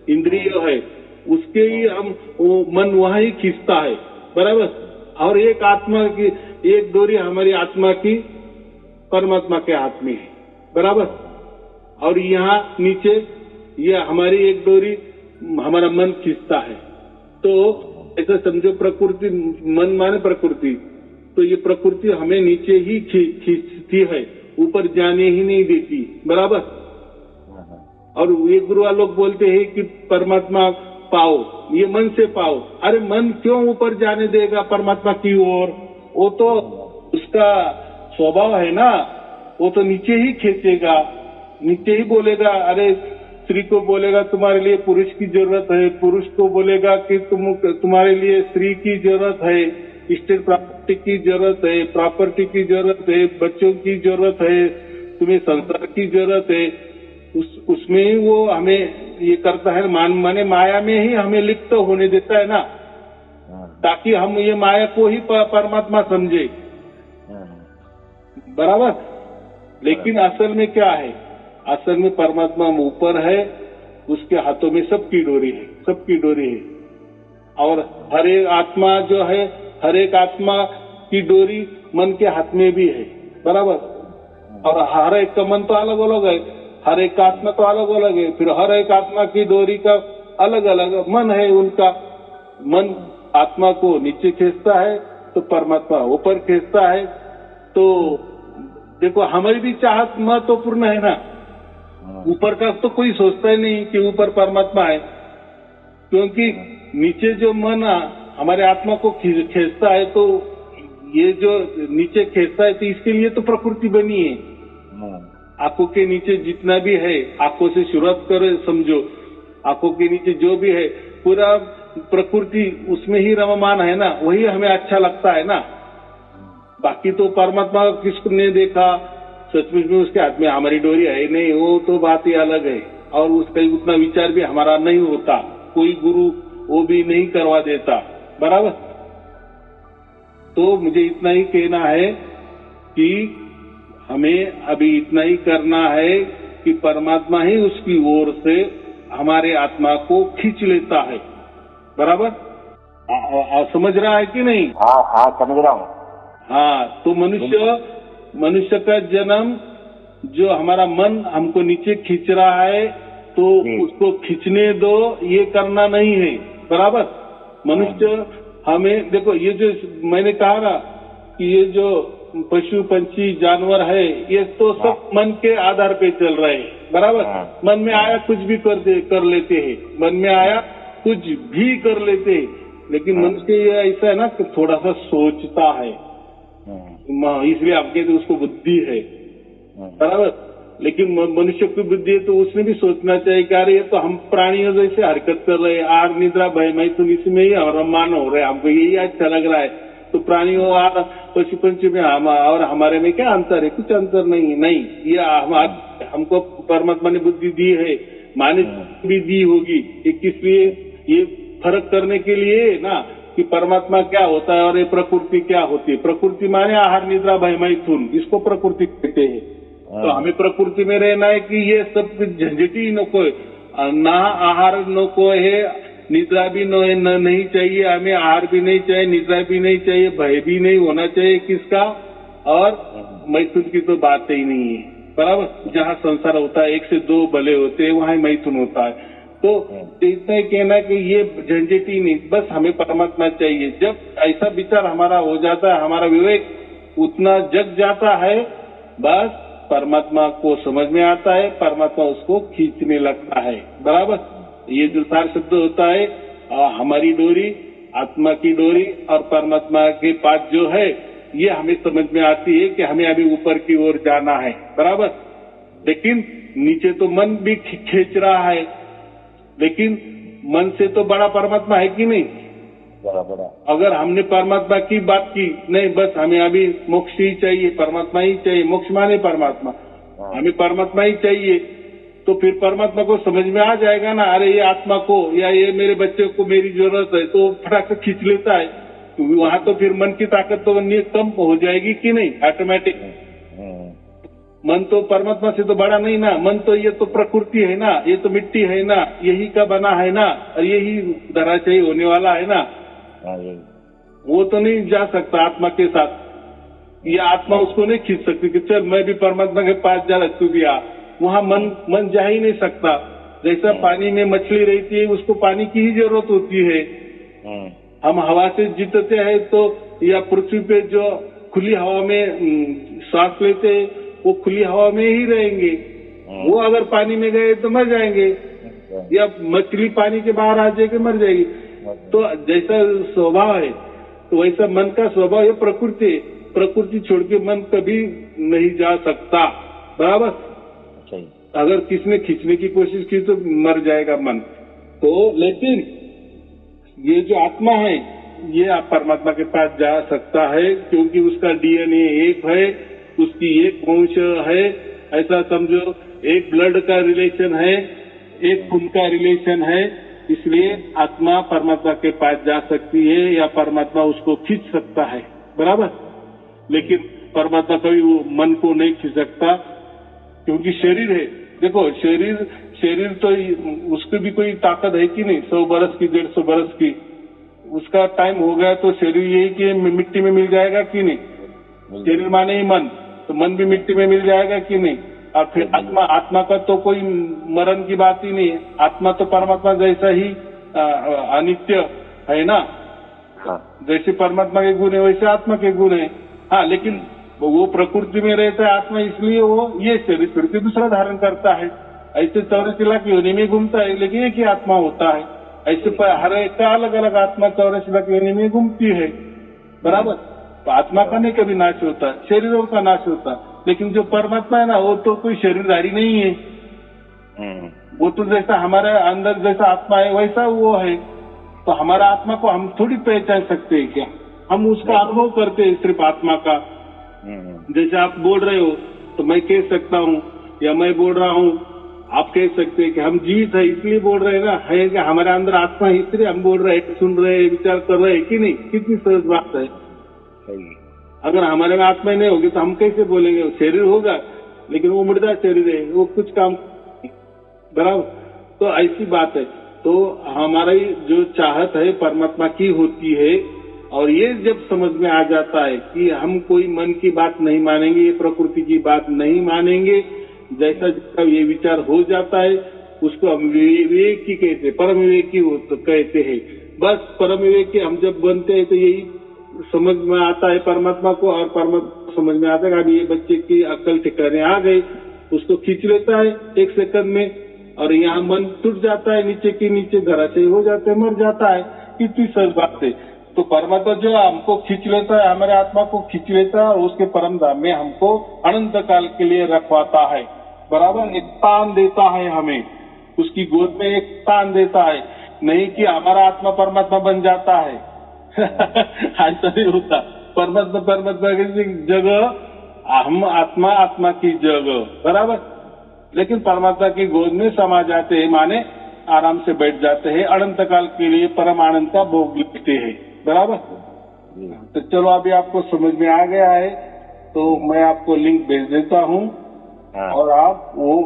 इंद्रिय है, उसके ही हम मन वहां ही खींचता है, बराबर। और एक आत्मा की एक डोरी हमारी आत्मा की परमात्मा के हाथ में है, बराबर। और यहाँ नीचे ये हमारी एक डोरी हमारा मन खींचता है। तो ऐसा समझो, प्रकृति, मन माने प्रकृति, तो ये प्रकृति हमें नीचे ही खींचती है, ऊपर जाने ही नहीं देती, बराबर। और ये गुरुआ लोग बोलते हैं कि परमात्मा पाओ, ये मन से पाओ। अरे मन क्यों ऊपर जाने देगा परमात्मा की ओर? वो तो उसका स्वभाव है ना, वो तो नीचे ही खींचेगा, नीचे ही बोलेगा। अरे स्त्री को बोलेगा तुम्हारे लिए पुरुष की जरूरत है, पुरुष को बोलेगा कि तुम्हारे लिए स्त्री की जरूरत है, स्टेट प्रॉपर्टी की जरूरत है, प्रॉपर्टी की जरूरत है, बच्चों की जरूरत है, तुम्हें संसार की जरूरत है। उसमें ही वो हमें ये करता है, माने माया में ही हमें लिप्त होने देता है ना। ताकि हम ये माया को ही परमात्मा समझे, बराबर। लेकिन असल में क्या है, असल में परमात्मा ऊपर है, उसके हाथों में सबकी डोरी है, सबकी डोरी है। और हर एक आत्मा जो है, हर एक आत्मा की डोरी मन के हाथ में भी है, बराबर। और हर एक का मन तो अलग अलग है, हर एक का आत्मा तो अलग अलग है, फिर हर एक आत्मा की डोरी का अलग अलग मन है। उनका मन आत्मा को नीचे खींचता है तो परमात्मा ऊपर खींचता है। तो देखो हमारी भी चाहत महत्वपूर्ण है ना, ऊपर का तो कोई सोचता ही नहीं कि ऊपर परमात्मा है, क्योंकि नीचे जो मन हमारे आत्मा को खींचता है, तो ये जो नीचे खींचता है तो इसके लिए तो प्रकृति बनी है। आंखों के नीचे जितना भी है, आंखों से शुरुआत करो, समझो आंखों के नीचे जो भी है पूरा प्रकृति उसमें ही रममान है ना, वही हमें अच्छा लगता है ना। बाकी तो परमात्मा किसको नहीं देखा, सचमुच में उसके हाथ में हमारी डोरी है नहीं, वो तो बात ही अलग है। और उसका उतना विचार भी हमारा नहीं होता, कोई गुरु वो भी नहीं करवा देता, बराबर। तो मुझे इतना ही कहना है कि हमें अभी इतना ही करना है कि परमात्मा ही उसकी ओर से हमारे आत्मा को खींच लेता है, बराबर। समझ रहा है कि नहीं? हाँ हाँ समझ रहा हूँ। हाँ, तो मनुष्य का जन्म, जो हमारा मन हमको नीचे खींच रहा है तो उसको खींचने दो, ये करना नहीं है, बराबर। मनुष्य हमें देखो, ये जो मैंने कहा ना कि ये जो पशु पंछी जानवर है, ये तो सब मन के आधार पे चल रहे हैं, बराबर। मन में आया कुछ भी कर लेते हैं, मन में आया कुछ भी कर लेते हैं। लेकिन मनुष्य ये ऐसा है ना कि थोड़ा सा सोचता है, इसलिए आप कहते उसको बुद्धि है, बराबर। लेकिन मनुष्य की बुद्धि है तो उसने भी सोचना चाहिए कि अरे ये तो हम प्राणियों जैसे हरकत कर रहे हैं, आहार निद्रा भय मैथुन इसमें ही रमान हो रहे हैं, हमको यही अच्छा लग रहा है। तो प्राणियों और पशु पंछी में और हमारे में क्या अंतर है? कुछ अंतर नहीं है। नहीं, ये हमको परमात्मा ने बुद्धि दी है, माने भी दी होगी, किस लिए? ये फर्क करने के लिए ना कि परमात्मा क्या होता है और ये प्रकृति क्या होती है। प्रकृति माने आहार निद्रा भय मैथुन, इसको प्रकृति कहते हैं। तो हमें प्रकृति में रहना है कि ये सब झंझटी नको है, ना आहार नको है, निद्रा भी नहीं चाहिए हमें, आहार भी नहीं चाहिए, निद्रा भी नहीं चाहिए, भय भी नहीं होना चाहिए किसका, और मैथुन की तो बात ही नहीं है, बराबर। जहाँ संसार होता है 1 से 2 भले होते हैं, वहाँ मैथुन होता है। तो इतना ही कहना कि ये झंझटी नहीं, बस हमें परमात्मा चाहिए। जब ऐसा विचार हमारा हो जाता है, हमारा विवेक उतना जग जाता है, बस परमात्मा को समझ में आता है, परमात्मा उसको खींचने लगता है, बराबर। ये जो सार शब्द होता है, हमारी डोरी, आत्मा की डोरी और परमात्मा के पास जो है, ये हमें समझ में आती है कि हमें अभी ऊपर की ओर जाना है, बराबर। लेकिन नीचे तो मन भी खींच रहा है, लेकिन मन से तो बड़ा परमात्मा है कि नहीं? बराबर। अगर हमने परमात्मा की बात की, नहीं बस हमें अभी मोक्ष ही चाहिए, परमात्मा ही चाहिए, मोक्ष माने परमात्मा, हमें परमात्मा ही चाहिए, तो फिर परमात्मा को समझ में आ जाएगा ना, अरे ये आत्मा को या ये मेरे बच्चे को मेरी जरूरत है, तो फटाक से खींच लेता है। तो वहां तो फिर मन की ताकत तो कम हो जाएगी कि नहीं, ऑटोमेटिक। मन तो परमात्मा से तो बड़ा नहीं ना, मन तो ये तो प्रकृति है ना, ये तो मिट्टी है ना, यही का बना है ना, और यही धराशायी होने वाला है ना, वो तो नहीं जा सकता आत्मा के साथ। ये आत्मा उसको नहीं खींच सकती कि चल मैं भी परमात्मा के पास जा रहा, तू भी आ। वहाँ मन जा ही नहीं सकता। जैसा पानी में मछली रहती है, उसको पानी की ही जरूरत होती है। हम हवा से जीतते हैं तो, या पृथ्वी पे जो खुली हवा में सांस लेते हैं, वो खुली हवा में ही रहेंगे। वो अगर पानी में गए तो मर जाएंगे, या मछली पानी के बाहर आ जाएगी मर जाएगी। तो जैसा स्वभाव है, तो वैसा मन का स्वभाव है, प्रकृति छोड़ के मन कभी नहीं जा सकता, बराबर। अगर किसने खींचने की कोशिश की तो मर जाएगा मन। तो लेकिन ये जो आत्मा है, ये आप परमात्मा के पास जा सकता है, क्योंकि उसका डीएनए एक है, उसकी एक वंश है, ऐसा समझो। एक ब्लड का रिलेशन है, एक खून का रिलेशन है, इसलिए आत्मा परमात्मा के पास जा सकती है या परमात्मा उसको खींच सकता है, बराबर। लेकिन परमात्मा कभी वो मन को नहीं खींच सकता, क्योंकि शरीर है। देखो शरीर तो उसकी भी कोई ताकत है कि नहीं, 100 बरस की 150 बरस की, उसका टाइम हो गया तो शरीर यही कि मिट्टी में मिल जाएगा कि नहीं। शरीर माने ही मन, तो मन भी मिट्टी में मिल जाएगा कि नहीं। और फिर आत्मा का तो कोई मरण की बात ही नहीं है। आत्मा तो परमात्मा जैसा ही अनित्य है ना। हाँ। जैसे परमात्मा के गुण है वैसे आत्मा के गुण है। हाँ, लेकिन वो प्रकृति में रहता है आत्मा, इसलिए वो ये शरीर छोड़ के दूसरा धारण करता है। ऐसे 84 लाख योनि में घूमता है, लेकिन एक ही आत्मा होता है। ऐसे हर एक का अलग अलग आत्मा 84 लाख योनि में घूमती है, बराबर। तो आत्मा का नहीं कभी नाश होता, शरीरों का नाश होता। लेकिन जो परमात्मा है ना, वो तो कोई शरीरधारी नहीं है। वो तो जैसा हमारे अंदर जैसा आत्मा है वैसा वो है। तो हमारा आत्मा को हम थोड़ी पहचान सकते हैं क्या? हम उसका अनुभव करते हैं सिर्फ आत्मा का। जैसे आप बोल रहे हो तो मैं कह सकता हूँ, या मैं बोल रहा हूँ, आप कह सकते हैं कि हम जीवित है इसलिए बोल रहे हैं ना, है कि हमारे अंदर आत्मा है इसलिए हम बोल रहे हैं, सुन रहे हैं, विचार कर रहे हैं कि नहीं। कितनी सहज बात है। अगर हमारे में आत्मा नहीं होगी तो हम कैसे बोलेंगे? शरीर होगा लेकिन वो मुर्दा शरीर है, वो कुछ काम, बराबर। तो ऐसी बात है। तो हमारी जो चाहत है परमात्मा की होती है, और ये जब समझ में आ जाता है कि हम कोई मन की बात नहीं मानेंगे, ये प्रकृति की बात नहीं मानेंगे, जैसा जिसका ये विचार हो जाता है उसको हम विवेकी कहते हैं, परम विवेकी तो कहते हैं। बस परम विवेकी हम जब बनते हैं तो यही समझ में आता है परमात्मा को, और परमात्मा समझ में आता है कि अभी ये बच्चे की अक्ल ठिकाने आ गई, उसको खींच लेता है 1 सेकंड में, और यहाँ मन टूट जाता है, नीचे के नीचे धराशयी हो जाता है, मर जाता है। कितनी सहज बात है। तो परमात्मा जो हमको खींच लेता है, हमारे आत्मा को खींच लेता है और उसके परम धाम में हमको अनंत काल के लिए रखवाता है, बराबर। एक स्थान देता है हमें, उसकी गोद में एक स्थान देता है, नहीं कि हमारा आत्मा परमात्मा बन जाता है। ऐसा नहीं होता। परमात्मा की जगह, हम आत्मा की जगह, बराबर। लेकिन परमात्मा की गोद में समा जाते हैं, माने आराम से बैठ जाते हैं, अनंत काल के लिए परम आनंद का भोग लेते हैं, बराबर। तो चलो अभी आपको समझ में आ गया है, तो मैं आपको लिंक भेज देता हूँ, और आप वो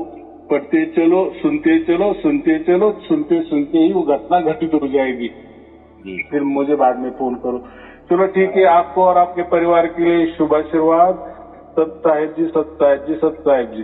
पढ़ते चलो, सुनते चलो, सुनते चलो, सुनते सुनते ही वो घटना घटित हो जाएगी। फिर मुझे बाद में फोन करो। चलो ठीक है। आपको और आपके परिवार के लिए शुभ आशीर्वाद। सत साहेब जी, सत साहेब जी, सत साहेब जी।